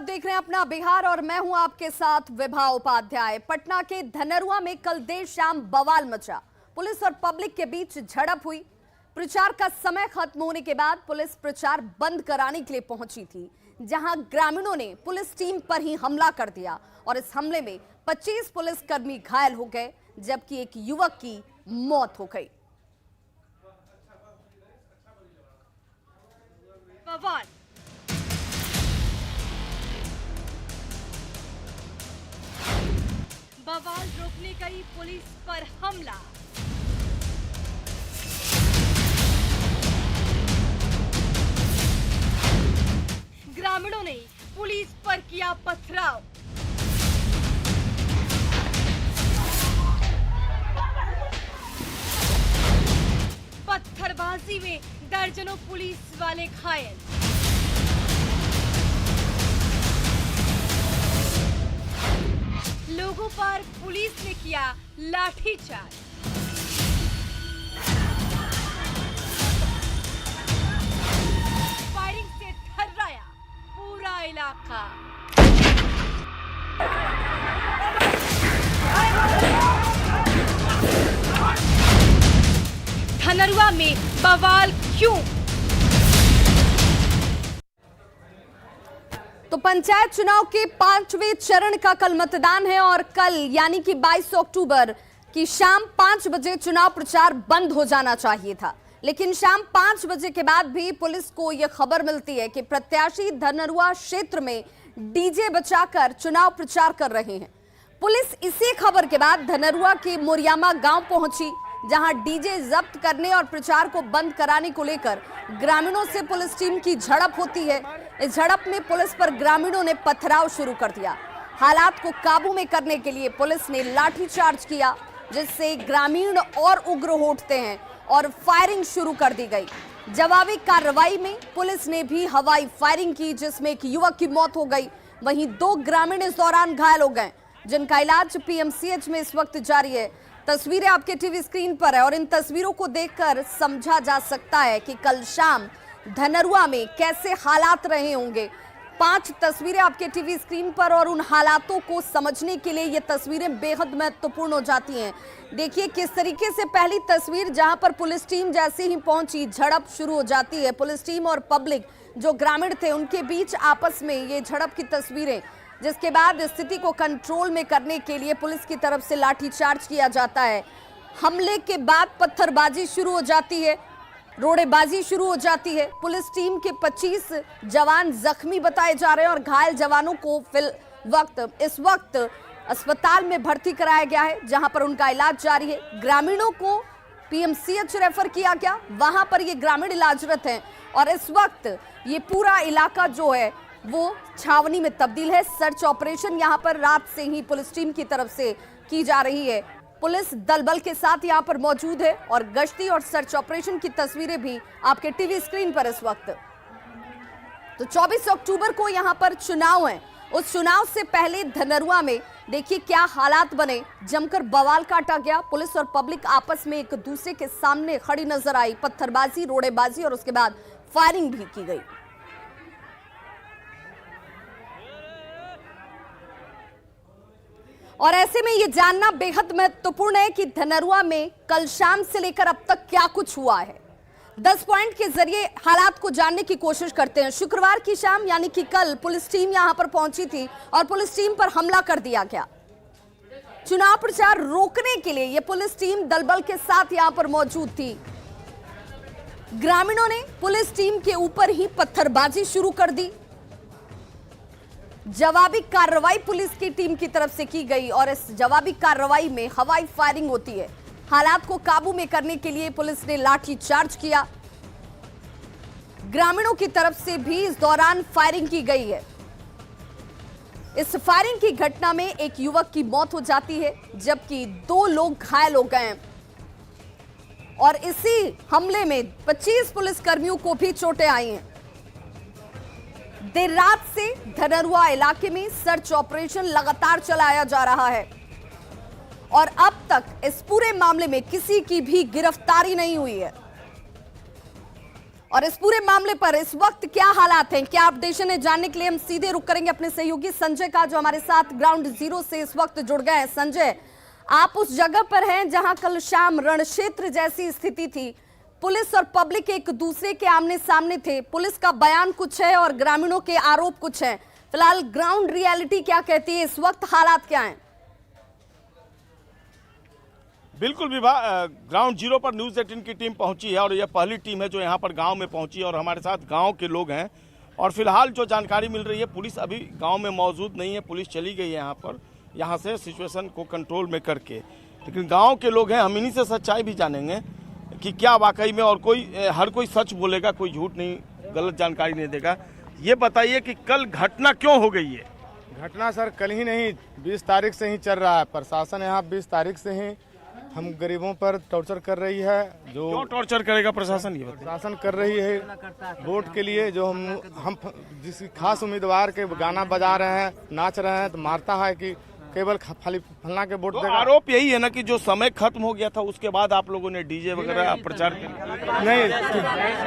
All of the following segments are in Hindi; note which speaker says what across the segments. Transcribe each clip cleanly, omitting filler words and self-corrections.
Speaker 1: देख रहे हैं अपना बिहार और मैं हूं आपके साथ विभा उपाध्याय। पटना के धनरुआ में कल देर शाम बवाल मचा। पुलिस और पब्लिक के बीच झड़प हुई। प्रचार का समय खत्म होने के बाद पुलिस प्रचार बंद कराने के लिए पहुंची थी, जहां ग्रामीणों ने पुलिस टीम पर ही हमला कर दिया और इस हमले में 25 पुलिसकर्मी घायल हो गए, जबकि एक युवक की मौत हो गई।
Speaker 2: बवाल रोकने गई पुलिस पर हमला। ग्रामीणों ने पुलिस पर किया पथराव। पत्थरबाजी में दर्जनों पुलिस वाले घायल। लोगों पर पुलिस ने किया लाठीचार्ज। फायरिंग से थर्राया पूरा इलाका। धनरुआ में बवाल क्यों?
Speaker 1: तो पंचायत चुनाव के 5वें चरण का कल मतदान है और कल यानी कि 22 अक्टूबर की शाम 5 बजे चुनाव प्रचार बंद हो जाना चाहिए था, लेकिन शाम 5 बजे के बाद भी पुलिस को यह खबर मिलती है कि प्रत्याशी धनरुआ क्षेत्र में डीजे बजाकर चुनाव प्रचार कर रहे हैं। पुलिस इसी खबर के बाद धनरुआ के मोरियामा गांव पहुंची, जहां डीजे जब्त करने और प्रचार को बंद कराने को लेकर ग्रामीणों से पुलिस टीम की झड़प होती है। इस झड़प में पुलिस पर ग्रामीणों ने पथराव शुरू कर दिया। हालात को काबू में करने के लिए पुलिस ने लाठीचार्ज किया, जिससे ग्रामीण और उग्र हो उठते हैं और फायरिंग शुरू कर दी गई। जवाबी कार्रवाई में पुलिस ने भी हवाई फायरिंग की, जिसमें एक युवक की मौत हो गई। वहीं 2 ग्रामीण इस दौरान घायल हो गए, जिनका इलाज पीएमसीएच में इस वक्त जारी है। तस्वीरें आपके टीवी स्क्रीन पर है और इन तस्वीरों को देखकर समझा जा सकता है कि कल शाम धनरुआ में कैसे हालात रहे होंगे। 5 तस्वीरें आपके टीवी स्क्रीन पर और उन हालातों को समझने के लिए ये तस्वीरें बेहद महत्वपूर्ण हो जाती हैं। देखिए किस तरीके से पहली तस्वीर, जहां पर पुलिस टीम जैसे ही पहुंची झड़प शुरू हो जाती है। पुलिस टीम और पब्लिक जो ग्रामीण थे उनके बीच आपस में ये झड़प की तस्वीरें, जिसके बाद स्थिति को कंट्रोल में करने के लिए पुलिस की तरफ से लाठीचार्ज किया जाता है। हमले के बाद पत्थरबाजी शुरू हो जाती है, रोड़ेबाजी शुरू हो जाती है। पुलिस टीम के 25 जवान जख्मी बताए जा रहे हैं और घायल जवानों को इस वक्त अस्पताल में भर्ती कराया गया है, जहां पर उनका इलाज जारी है। ग्रामीणों को पीएमसीएच रेफर किया गया, वहां पर ये ग्रामीण इलाजरत हैं और इस वक्त ये पूरा इलाका जो है वो छावनी में तब्दील है। सर्च ऑपरेशन यहां पर रात से ही पुलिस टीम की तरफ से की जा रही है। पुलिस दल बल के साथ यहां पर मौजूद है और गश्ती और सर्च ऑपरेशन की तस्वीरें भी आपके टीवी स्क्रीन पर इस वक्त। तो 24 अक्टूबर को यहां पर चुनाव है। उस चुनाव से पहले धनरुआ में देखिए क्या हालात बने। जमकर बवाल काटा गया। पुलिस और पब्लिक आपस में एक दूसरे के सामने खड़ी नजर आई। पत्थरबाजी, रोड़ेबाजी और उसके बाद फायरिंग भी की गई। और ऐसे में ये जानना बेहद महत्वपूर्ण है कि धनरुआ में कल शाम से लेकर अब तक क्या कुछ हुआ है। 10 पॉइंट के जरिए हालात को जानने की कोशिश करते हैं। शुक्रवार की शाम यानी कि कल पुलिस टीम यहां पर पहुंची थी और पुलिस टीम पर हमला कर दिया गया। चुनाव प्रचार रोकने के लिए यह पुलिस टीम दलबल के साथ यहां पर मौजूद थी। ग्रामीणों ने पुलिस टीम के ऊपर ही पत्थरबाजी शुरू कर दी। जवाबी कार्रवाई पुलिस की टीम की तरफ से की गई और इस जवाबी कार्रवाई में हवाई फायरिंग होती है। हालात को काबू में करने के लिए पुलिस ने लाठीचार्ज किया। ग्रामीणों की तरफ से भी इस दौरान फायरिंग की गई है। इस फायरिंग की घटना में एक युवक की मौत हो जाती है, जबकि 2 लोग घायल हो गए हैं और इसी हमले में 25 पुलिसकर्मियों को भी चोटें आई हैं। देर रात से धनरुआ इलाके में सर्च ऑपरेशन लगातार चलाया जा रहा है और अब तक इस पूरे मामले में किसी की भी गिरफ्तारी नहीं हुई है। और इस पूरे मामले पर इस वक्त क्या हालात हैं, क्या अपडेशन है, जानने के लिए हम सीधे रुक करेंगे अपने सहयोगी संजय का, जो हमारे साथ ग्राउंड जीरो से इस वक्त जुड़ गए हैं। संजय, आप उस जगह पर हैं जहां कल शाम रणक्षेत्र जैसी स्थिति थी, पुलिस और पब्लिक एक दूसरे के आमने सामने थे, पुलिस का बयान कुछ है और ग्रामीणों के आरोप कुछ है। फिलहाल ग्राउंड रियलिटी क्या कहती है, इस वक्त हालात क्या हैं?
Speaker 3: बिल्कुल विभा, ग्राउंड जीरो पर न्यूज़ 18 की टीम पहुंची है और यह पहली टीम है जो यहां पर गांव में पहुंची है और हमारे साथ गांव के लोग हैं। और फिलहाल जो जानकारी मिल रही है, पुलिस अभी गांव में मौजूद नहीं है, पुलिस चली गई है यहां से सिचुएशन को कंट्रोल में करके। लेकिन गांव के लोग हैं, हम इन्हीं से सच्चाई भी जानेंगे कि क्या वाकई में, और हर कोई सच बोलेगा, कोई झूठ नहीं, गलत जानकारी नहीं देगा। ये बताइए कि कल घटना क्यों हो गई है?
Speaker 4: घटना सर कल ही नहीं, 20 तारीख से ही चल रहा है। प्रशासन यहाँ 20 तारीख से ही हम गरीबों पर टॉर्चर कर रही है। जो
Speaker 3: क्यों टॉर्चर करेगा प्रशासन? ये बताइए।
Speaker 4: प्रशासन कर रही है वोट के लिए, जो हम जिस खास उम्मीदवार के गाना बजा रहे हैं, नाच रहे हैं, तो मारता है कि केवल फलना के वोट देगा।
Speaker 3: आरोप यही है ना कि जो समय खत्म हो गया था उसके बाद आप लोगों ने डीजे वगैरह प्रचार किया?
Speaker 4: नहीं,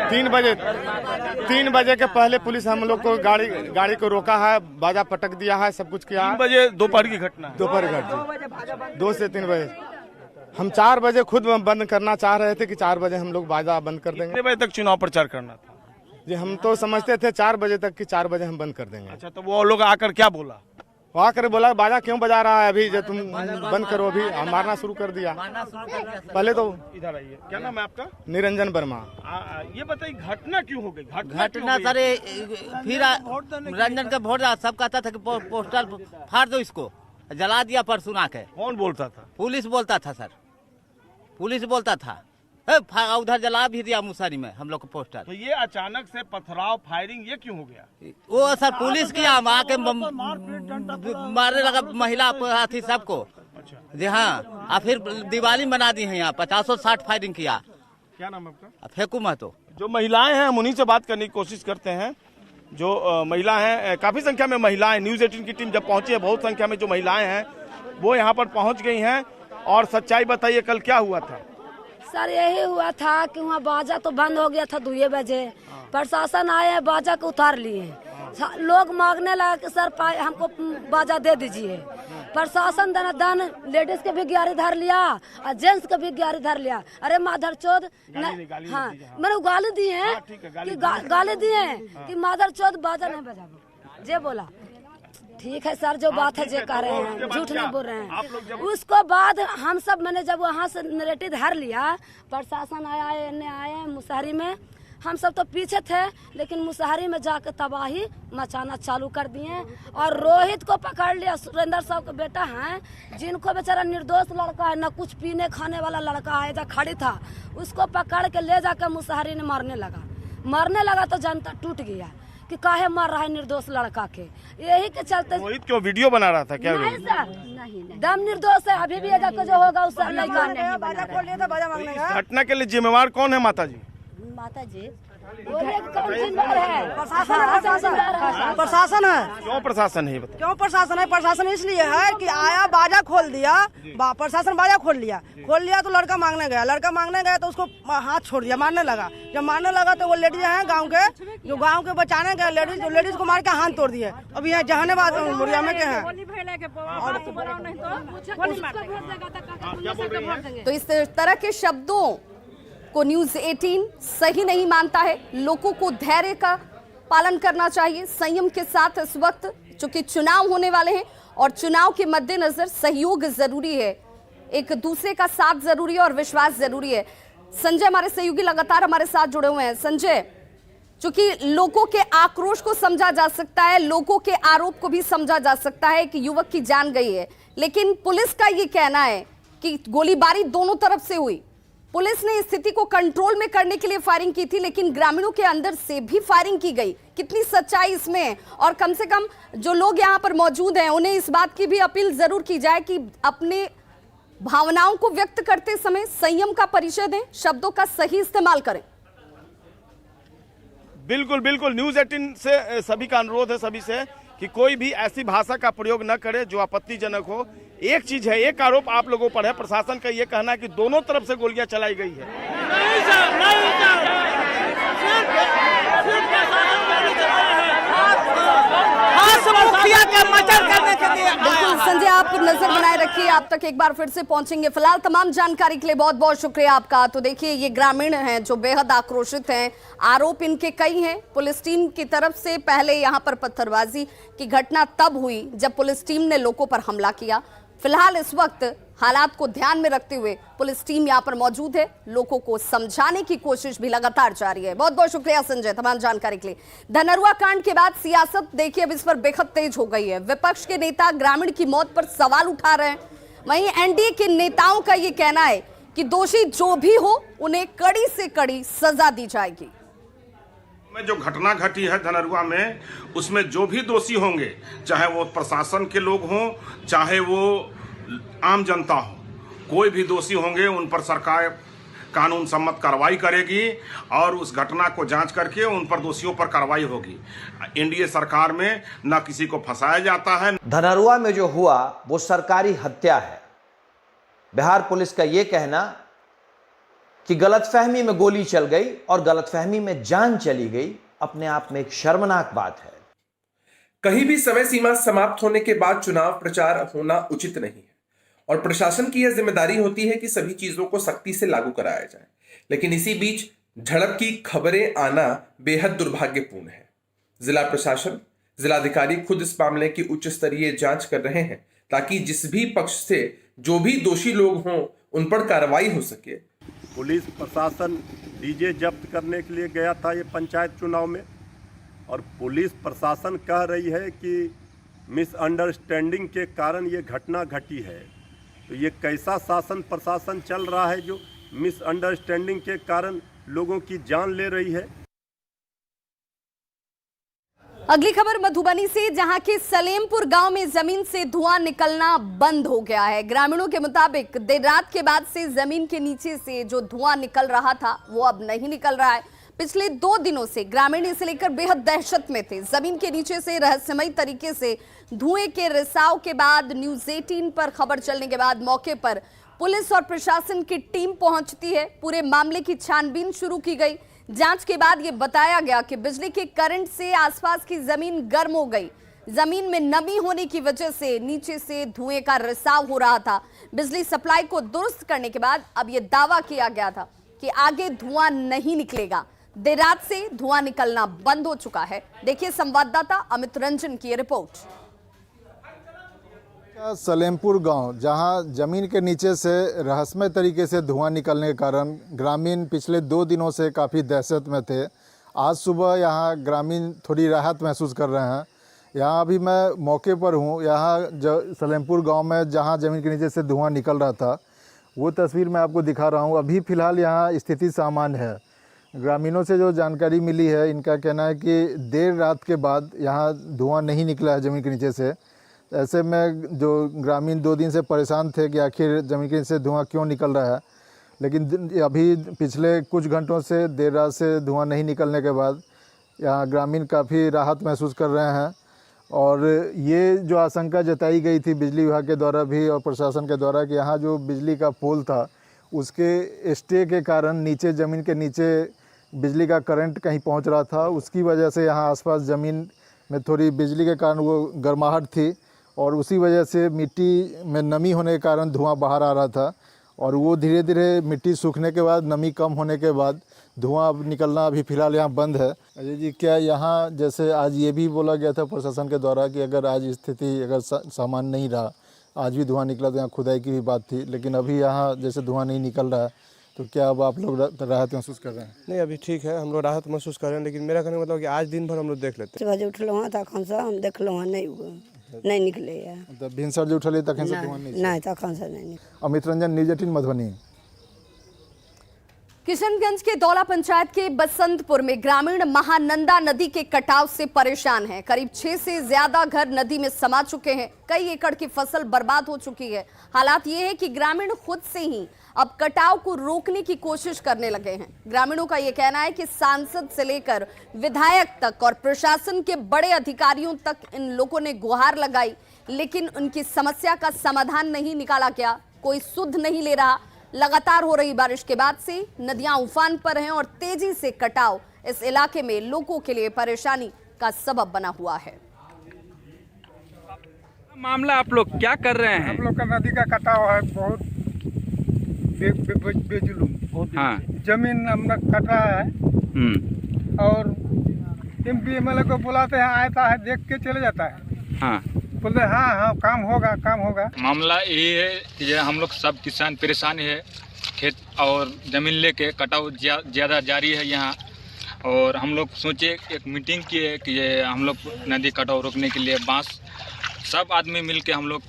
Speaker 4: 3 बजे के पहले पुलिस हम लोग को गाड़ी को रोका है, बाजा पटक दिया है, सब कुछ किया।
Speaker 3: 3 बजे दोपहर की घटना है?
Speaker 4: दोपहर घटना 2 से 3 बजे। हम 4 बजे खुद बंद करना चाह रहे थे कि 4 बजे हम लोग बाजा बंद कर देंगे।
Speaker 3: कितने बजे तक चुनाव प्रचार करना था?
Speaker 4: जी हम तो समझते थे 4 बजे तक कि 4 बजे हम बंद कर देंगे।
Speaker 3: अच्छा, तो वो लोग आकर क्या बोला?
Speaker 4: वो आकर बोला बाजा क्यों बजा रहा है अभी, जो तुम बंद करो। अभी मारना शुरू कर दिया। पहले तो
Speaker 3: इधर आइए, क्या नाम है आपका?
Speaker 4: निरंजन वर्मा।
Speaker 3: ये बताइए घटना क्यों हो गई?
Speaker 5: घटना सर फिर रंजन का वोट सब कहता था कि पोस्टर फाड़ दो, इसको जला दिया परसों आके।
Speaker 3: कौन बोलता था?
Speaker 5: पुलिस बोलता था सर, पुलिस बोलता था। उधर जला भी दिया मुसहरी में हम लोग को पोस्टर।
Speaker 3: तो ये अचानक से पथराव, फायरिंग, ये क्यों हो गया?
Speaker 5: वो सर पुलिस किया, आके मारने लगा महिला हाथी सबको।
Speaker 3: अच्छा,
Speaker 5: जी हाँ, और फिर दिवाली मना दी है यहाँ, 50-60 फायरिंग किया।
Speaker 3: क्या नाम है आपका?
Speaker 5: फेंकू महतो।
Speaker 3: जो महिलाएं हैं हम उन्हीं से बात करने की कोशिश करते हैं। जो महिला हैं, काफी संख्या में महिलाएं, न्यूज़ 18 की टीम जब पहुंची है, बहुत संख्या में जो महिलाएं हैं वो यहाँ पर पहुंच गई हैं। और सच्चाई बताइए, कल क्या हुआ था?
Speaker 6: सर यही हुआ था कि वहाँ बाजा तो बंद हो गया था 2 बजे, प्रशासन आए, बाजा को उतार लिए। लोग मांगने लगा कि सर हमको बाजा दे दीजिए। प्रशासन दन लेडीज के भी गाड़ी धर लिया और जेंट्स के भी गाड़ी धर लिया। अरे माधर चौथ, हाँ मैंने गाली दी है कि गाली दी है कि माधर चौथ बाजा नहीं बजा। जे बोला ठीक है सर, जो बात है जो कह रहे हैं, झूठ नहीं बोल रहे हैं। उसको बाद हम सब मैंने जब वहाँ से नरेटिव धर लिया, प्रशासन आए मुसहरी में, हम सब तो पीछे थे, लेकिन मुसहरी में जाकर तबाही मचाना चालू कर दिए। और रोहित को पकड़ लिया, सुरेंद्र साहब का बेटा है, जिनको बेचारा निर्दोष लड़का है, न कुछ पीने खाने वाला लड़का है, जो खड़ी था, उसको पकड़ के ले जाकर मुसहरी ने मारने लगा तो जनता टूट गया कि काहे मार रहा है निर्दोष लड़का के। यही के चलते
Speaker 3: रोहित क्यों वीडियो बना रहा था? क्या
Speaker 6: नहीं सर, नहीं दम निर्दोष है, अभी भी को जो होगा उससे
Speaker 3: घटना के लिए जिम्मेवार कौन है? माता जी?
Speaker 6: माता जी
Speaker 7: प्रशासन है।
Speaker 3: क्यों प्रशासन है? बताइए।
Speaker 7: क्यों प्रशासन है? प्रशासन इसलिए है कि आया बाजा खोल दिया, प्रशासन बाजा खोल लिया तो लड़का मांगने गया तो उसको हाथ छोड़ दिया, मारने लगा। जब मारने लगा तो वो लेडीज हैं गांव के बचाने गए, लेडीज को मार के हाथ तोड़ दिए। अभी यहाँ जहानाबाद मुरिया में के हैं।
Speaker 1: तो इस तरह के शब्दों को न्यूज़ 18 सही नहीं मानता है। लोगों को धैर्य का पालन करना चाहिए, संयम के साथ। इस वक्त चूंकि चुनाव होने वाले हैं और चुनाव के मद्देनजर सहयोग जरूरी है, एक दूसरे का साथ जरूरी है और विश्वास जरूरी है। संजय हमारे सहयोगी लगातार हमारे साथ जुड़े हुए हैं। संजय, चूंकि लोगों के आक्रोश को समझा जा सकता है, लोगों के आरोप को भी समझा जा सकता है कि युवक की जान गई है, लेकिन पुलिस का ये कहना है कि गोलीबारी दोनों तरफ से हुई। पुलिस ने स्थिति को कंट्रोल में करने के लिए फायरिंग की थी, लेकिन ग्रामीणों के अंदर से भी फायरिंग की गई। कितनी सच्चाई इसमें है? और कम से कम जो लोग यहाँ पर मौजूद हैं उन्हें इस बात की भी अपील जरूर की जाए कि अपने भावनाओं को व्यक्त करते समय संयम का परिचय दें, शब्दों का सही इस्तेमाल करें।
Speaker 3: बिल्कुल बिल्कुल, न्यूज़ 18 से सभी का अनुरोध है सभी से कि कोई भी ऐसी भाषा का प्रयोग न करे जो आपत्तिजनक हो। एक चीज है, एक आरोप आप लोगों पर है, प्रशासन का ये कहना है कि दोनों तरफ से गोलियां चलाई गई है।
Speaker 1: बिल्कुल संजय, आप नजर बनाए रखिए, आप तक एक बार फिर से पहुंचेंगे। फिलहाल तमाम जानकारी के लिए बहुत बहुत शुक्रिया आपका। तो देखिए, ये ग्रामीण हैं जो बेहद आक्रोशित हैं, आरोप इनके कई हैं। पुलिस टीम की तरफ से पहले यहां पर पत्थरबाजी की घटना तब हुई जब पुलिस टीम ने लोगों पर हमला किया। फिलहाल इस वक्त हालात को ध्यान में रखते हुए पुलिस टीम यहां पर मौजूद है, लोगों को समझाने की कोशिश भी लगातार जारी है। बहुत बहुत शुक्रिया संजय तमाम जानकारी के लिए। धनरुआ कांड के बाद सियासत देखिए अब इस पर बेहद तेज हो गई है। विपक्ष के नेता ग्रामीण की मौत पर सवाल उठा रहे हैं, वहीं एनडीए के नेताओं का यह कहना है कि दोषी जो भी हो उन्हें कड़ी से कड़ी सजा दी जाएगी।
Speaker 8: में जो घटना घटी है धनरुआ में, उसमें जो भी दोषी होंगे, चाहे वो प्रशासन के लोग हों, चाहे वो आम जनता हो, कोई भी दोषी होंगे उन पर सरकार कानून सम्मत कार्रवाई करेगी और उस घटना को जांच करके उन पर दोषियों पर कार्रवाई होगी। एनडीए सरकार में न किसी को फंसाया जाता है।
Speaker 9: धनरुआ में जो हुआ वो सरकारी हत्या है। बिहार पुलिस का ये कहना कि गलतफहमी में गोली चल गई और गलतफहमी में जान चली गई, अपने आप में एक शर्मनाक बात है।
Speaker 10: कहीं भी समय सीमा समाप्त होने के बाद चुनाव प्रचार होना उचित नहीं है और प्रशासन की यह जिम्मेदारी होती है कि सभी चीजों को सख्ती से लागू कराया जाए। लेकिन इसी बीच झड़प की खबरें आना बेहद दुर्भाग्यपूर्ण है। जिला प्रशासन, जिलाधिकारी खुद इस मामले की उच्च स्तरीय जांच कर रहे हैं ताकि जिस भी पक्ष से जो भी दोषी लोग हों उन पर कार्रवाई हो सके।
Speaker 11: पुलिस प्रशासन डीजे जब्त करने के लिए गया था ये पंचायत चुनाव में, और पुलिस प्रशासन कह रही है कि मिसअंडरस्टैंडिंग के कारण ये घटना घटी है। तो ये कैसा शासन प्रशासन चल रहा है जो मिसअंडरस्टैंडिंग के कारण लोगों की जान ले रही है।
Speaker 1: अगली खबर मधुबनी से, जहां के सलेमपुर गांव में जमीन से धुआं निकलना बंद हो गया है। ग्रामीणों के मुताबिक देर रात के बाद से जमीन के नीचे से जो धुआं निकल रहा था वो अब नहीं निकल रहा है। पिछले 2 दिनों से ग्रामीण इसे लेकर बेहद दहशत में थे। जमीन के नीचे से रहस्यमयी तरीके से धुएं के रिसाव के बाद न्यूज़ 18 पर खबर चलने के बाद मौके पर पुलिस और प्रशासन की टीम पहुंचती है। पूरे मामले की छानबीन शुरू की गई। जांच के बाद ये बताया गया कि बिजली के करंट से आसपास की जमीन गर्म हो गई। जमीन में नमी होने की वजह से नीचे से धुएं का रिसाव हो रहा था। बिजली सप्लाई को दुरुस्त करने के बाद अब यह दावा किया गया था कि आगे धुआं नहीं निकलेगा। देर रात से धुआं निकलना बंद हो चुका है। देखिए संवाददाता अमित रंजन की रिपोर्ट।
Speaker 12: सलेमपुर गांव, जहां जमीन के नीचे से रहस्यमय तरीके से धुआं निकलने के कारण ग्रामीण पिछले 2 दिनों से काफ़ी दहशत में थे। आज सुबह यहां ग्रामीण थोड़ी राहत महसूस कर रहे हैं। यहां अभी मैं मौके पर हूं। यहां सलेमपुर गांव में जहां जमीन के नीचे से धुआं निकल रहा था वो तस्वीर मैं आपको दिखा रहा हूं। अभी फ़िलहाल यहां स्थिति सामान्य है। ग्रामीणों से जो जानकारी मिली है, इनका कहना है कि देर रात के बाद यहाँ धुआं नहीं निकला है ज़मीन के नीचे से। ऐसे में जो ग्रामीण 2 दिन से परेशान थे कि आखिर ज़मीन के नीचे से धुआं क्यों निकल रहा है, लेकिन अभी पिछले कुछ घंटों से देर रात से धुआं नहीं निकलने के बाद यहाँ ग्रामीण काफ़ी राहत महसूस कर रहे हैं। और ये जो आशंका जताई गई थी बिजली विभाग के द्वारा भी और प्रशासन के द्वारा कि यहाँ जो बिजली का पोल था उसके स्टे के कारण नीचे ज़मीन के नीचे बिजली का करंट कहीं पहुंच रहा था। उसकी वजह से यहाँ आसपास ज़मीन में थोड़ी बिजली के कारण वो गर्माहट थी और उसी वजह से मिट्टी में नमी होने के कारण धुआं बाहर आ रहा था। और वो धीरे धीरे मिट्टी सूखने के बाद, नमी कम होने के बाद धुआं अब निकलना अभी फ़िलहाल यहाँ बंद है। अजय जी, क्या यहाँ जैसे आज ये भी बोला गया था प्रशासन के द्वारा कि अगर आज स्थिति अगर सामान्य नहीं रहा, आज भी धुआं निकला तो यहाँ खुदाई की भी बात थी, लेकिन अभी यहाँ जैसे धुआं नहीं निकल रहा है, तो क्या अब आप लोग राहत महसूस कर रहे हैं?
Speaker 13: नहीं, अभी ठीक है, हम लोग राहत महसूस कर रहे हैं, लेकिन मेरा कहने का मतलब कि आज दिन भर हम लोग देख लेते हैं।
Speaker 6: बजे उठल वहाँ तक हम देख लो, नहीं निकले
Speaker 12: मतलब भिनसर जो उठल तखन से धुआं
Speaker 6: नहीं, तखन से नहीं।
Speaker 12: अमित रंजन, न्यूज़ 18 मधुबनी।
Speaker 1: किशनगंज के दौला पंचायत के बसंतपुर में ग्रामीण महानंदा नदी के कटाव से परेशान हैं। करीब 6 से ज्यादा घर नदी में समा चुके हैं। कई एकड़ की फसल बर्बाद हो चुकी है। हालात ये है कि ग्रामीण खुद से ही अब कटाव को रोकने की कोशिश करने लगे हैं। ग्रामीणों का यह कहना है कि सांसद से लेकर विधायक तक और प्रशासन के बड़े अधिकारियों तक इन लोगों ने गुहार लगाई, लेकिन उनकी समस्या का समाधान नहीं निकाला गया। कोई सुध नहीं ले रहा। लगातार हो रही बारिश के बाद से नदियां उफान पर हैं और तेजी से कटाव इस इलाके में लोगों के लिए परेशानी का सबब बना हुआ है।
Speaker 14: मामला आप लोग क्या कर रहे हैं?
Speaker 15: हम लोग का नदी का कटाव है, बहुत बेजुलूम।
Speaker 14: हाँ,
Speaker 15: जमीन हमने कटा है और MP MLA को बुलाते हैं, आता है देख के चले जाता है।
Speaker 14: हाँ,
Speaker 15: बोलते हाँ काम होगा काम होगा।
Speaker 14: मामला ये है कि हम लोग सब किसान परेशान है, खेत और जमीन लेके कटाव ज़्यादा जारी है यहाँ। और हम लोग सोचे एक मीटिंग किए कि ये हम लोग नदी कटाव रोकने के लिए बांस सब आदमी मिलके हम लोग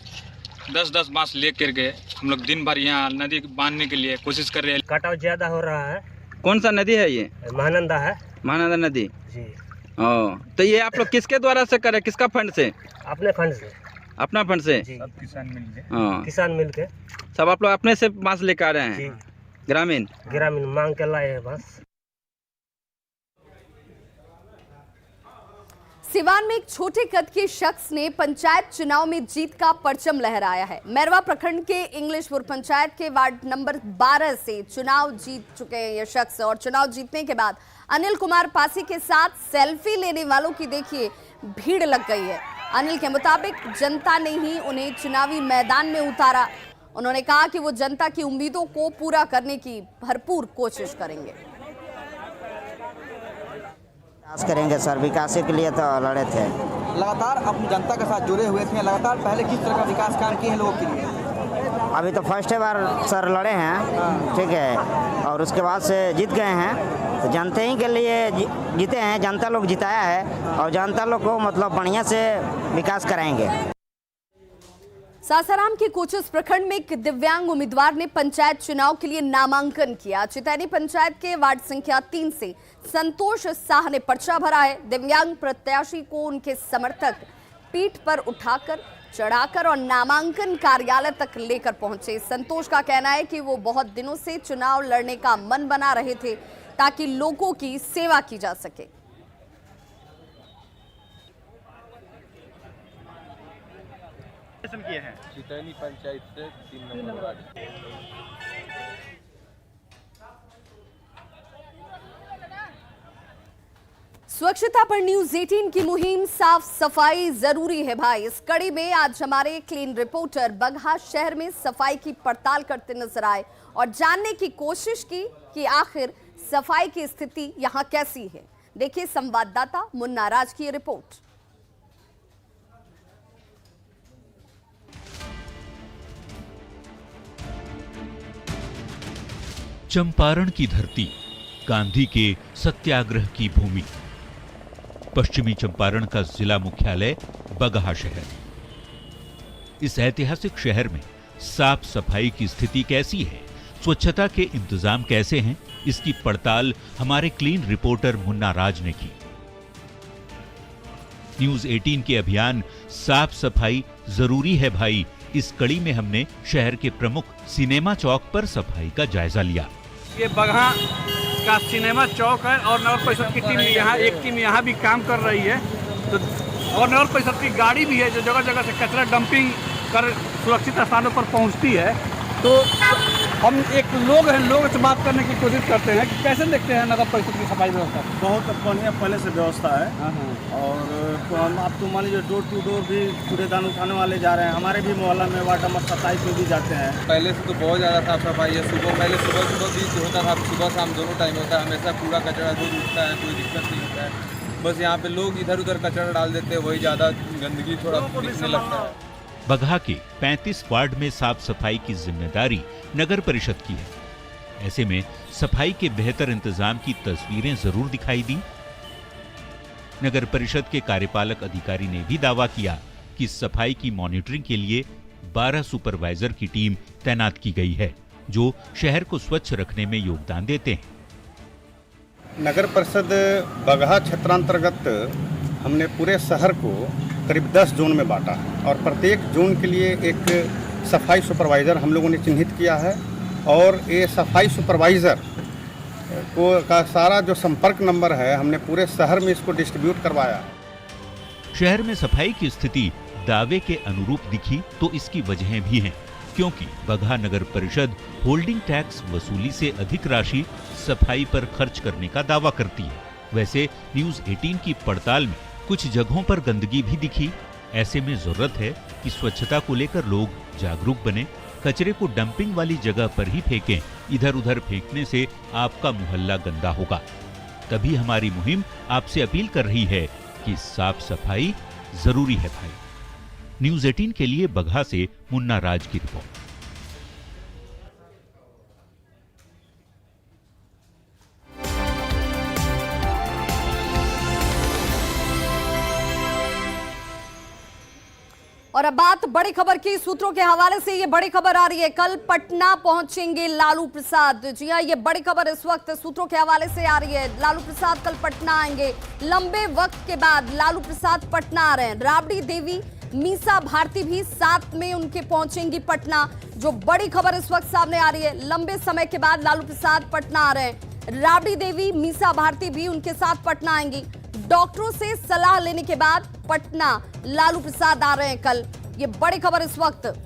Speaker 14: 10-10 बांस ले कर गए। हम लोग दिन भर यहाँ नदी बांधने के लिए कोशिश कर रहे हैं।
Speaker 16: कटाव ज़्यादा हो रहा है।
Speaker 14: कौन सा नदी है ये?
Speaker 16: महानंदा है।
Speaker 14: महानंदा नदी
Speaker 16: जी।
Speaker 14: तो ये आप लोग किसके द्वारा से करे, किसका फंड से?
Speaker 16: अपने फंड से।
Speaker 14: अपना फंड से?
Speaker 16: सब किसान मिलके। किसान मिलके
Speaker 14: सब आप लोग अपने से बांस लेकर आ रहे हैं? ग्रामीण
Speaker 16: मांग के लाए हैं बांस।
Speaker 1: सिवान में एक छोटे कद के शख्स ने पंचायत चुनाव में जीत का परचम लहराया है। मैरवा प्रखंड के इंग्लिशपुर पंचायत के वार्ड नंबर 12 से चुनाव जीत चुके हैं ये शख्स और चुनाव जीतने के बाद अनिल कुमार पासी के साथ सेल्फी लेने वालों की देखिए भीड़ लग गई है। अनिल के मुताबिक जनता ने ही उन्हें चुनावी मैदान में उतारा। उन्होंने कहा कि वो जनता की उम्मीदों को पूरा करने की भरपूर कोशिश करेंगे।
Speaker 17: विकास करेंगे सर, विकास के लिए तो लड़े थे।
Speaker 18: लगातार अपनी जनता के साथ जुड़े हुए थे, लगातार पहले किस तरह का विकास काम किए हैं लोगों के लिए?
Speaker 17: अभी तो फर्स्ट बार सर लड़े हैं, ठीक है, और उसके बाद से जीत गए हैं। तो जनता ही के लिए जीते हैं, जनता लोग जिताया है और जनता लोग को मतलब बढ़िया से विकास कराएंगे।
Speaker 1: सासाराम के कोचस प्रखंड में एक दिव्यांग उम्मीदवार ने पंचायत चुनाव के लिए नामांकन किया। चितैनी पंचायत के वार्ड संख्या 3 से संतोष शाह ने पर्चा भरा है। दिव्यांग प्रत्याशी को उनके समर्थक पीठ पर उठाकर, चढ़ाकर और नामांकन कार्यालय तक लेकर पहुंचे। संतोष का कहना है कि वो बहुत दिनों से चुनाव लड़ने का मन बना रहे थे ताकि लोगों की सेवा की जा सके।
Speaker 19: किए हैं चितैनी पंचायत से 3 नंबर वार्ड।
Speaker 1: स्वच्छता पर न्यूज 18 की मुहिम साफ सफाई जरूरी है भाई। इस कड़ी में आज हमारे क्लीन रिपोर्टर बगहा शहर में सफाई की पड़ताल करते नजर आए और जानने की कोशिश की कि आखिर सफाई की स्थिति यहां कैसी है। देखिए संवाददाता मुन्ना राज की रिपोर्ट।
Speaker 20: चंपारण की धरती, गांधी के सत्याग्रह की भूमि, पश्चिमी चंपारण का जिला मुख्यालय बगहा शहर। इस ऐतिहासिक शहर में साफ सफाई की स्थिति कैसी है, स्वच्छता के इंतजाम कैसे हैं, इसकी पड़ताल हमारे क्लीन रिपोर्टर मुन्ना राज ने की। न्यूज 18 के अभियान साफ सफाई जरूरी है भाई, इस कड़ी में हमने शहर के प्रमुख सिनेमा चौक पर सफाई का जायजा लिया।
Speaker 14: ये बगहा का सिनेमा चौक है और नगर परिषद की टीम यहाँ, एक टीम यहाँ भी काम कर रही है। तो और नगर परिषद की गाड़ी भी है जो जगह जगह से कचरा डंपिंग कर सुरक्षित स्थानों पर पहुँचती है। तो हम एक लोग हैं, लोगों से बात करने की कोशिश करते हैं कि कैसे देखते हैं नगर परिषद की सफाई व्यवस्था।
Speaker 21: बहुत बढ़िया पहले से व्यवस्था है और हम आप तो मान लीजिए डोर टू डोर भी कूड़ेदान उठाने वाले जा रहे हैं। हमारे भी मोहल्ला में वार्ड नंबर 27 में भी जाते हैं।
Speaker 19: पहले से तो बहुत ज़्यादा साफ सफाई है। पहले सुबह भी होता था, सुबह शाम दोनों टाइम होता है। हमेशा कूड़ा कचरा रोज उठता है, कोई दिक्कत नहीं होता है। बस यहाँ पे लोग इधर उधर कचरा डाल देते हैं, वही ज़्यादा गंदगी थोड़ा दिखने लगता है।
Speaker 20: बगहा के 35 वार्ड में साफ सफाई की जिम्मेदारी नगर परिषद की है। ऐसे में सफाई के बेहतर इंतजाम की तस्वीरें जरूर दिखाई दी। नगर परिषद के कार्यपालक अधिकारी ने भी दावा किया कि सफाई की मॉनिटरिंग के लिए 12 सुपरवाइजर की टीम तैनात की गई है जो शहर को स्वच्छ रखने में योगदान देते हैं।
Speaker 22: नगर परिषद बगहा क्षेत्रांतर्गत हमने पूरे शहर को करीब 10 जोन में बांटा है और प्रत्येक जोन के लिए एक सफाई सुपरवाइज़र हम लोगों ने चिन्हित किया है और ये सफाई सुपरवाइज़र को का सारा जो संपर्क नंबर है हमने पूरे शहर में इसको डिस्ट्रीब्यूट करवाया।
Speaker 20: शहर में सफाई की स्थिति दावे के अनुरूप दिखी तो इसकी वजहें भी हैं, क्योंकि बगहा नगर परिषद होल्डिंग टैक्स वसूली से अधिक राशि सफाई पर खर्च करने का दावा करती है। वैसे न्यूज 18 की पड़ताल में कुछ जगहों पर गंदगी भी दिखी। ऐसे में जरूरत है कि स्वच्छता को लेकर लोग जागरूक बने, कचरे को डंपिंग वाली जगह पर ही फेंकें। इधर उधर फेंकने से आपका मोहल्ला गंदा होगा। तभी हमारी मुहिम आपसे अपील कर रही है कि साफ सफाई जरूरी है भाई। न्यूज 18 के लिए बगहा से मुन्ना राज की रिपोर्ट।
Speaker 1: और अब बात बड़ी खबर की। सूत्रों के हवाले से ये बड़ी खबर आ रही है, कल पटना पहुंचेंगे लालू प्रसाद। जी हां, ये बड़ी खबर इस वक्त सूत्रों के हवाले से आ रही है। लालू प्रसाद कल पटना आएंगे। लंबे वक्त के बाद लालू प्रसाद पटना आ रहे हैं। राबड़ी देवी, मीसा भारती भी साथ में उनके पहुंचेंगी पटना। जो बड़ी खबर इस वक्त सामने आ रही है, लंबे समय के बाद लालू प्रसाद पटना आ रहे हैं। राबड़ी देवी, मीसा भारती भी उनके साथ पटना आएंगी। डॉक्टरों से सलाह लेने के बाद पटना लालू प्रसाद आ रहे हैं कल। ये बड़ी खबर इस वक्त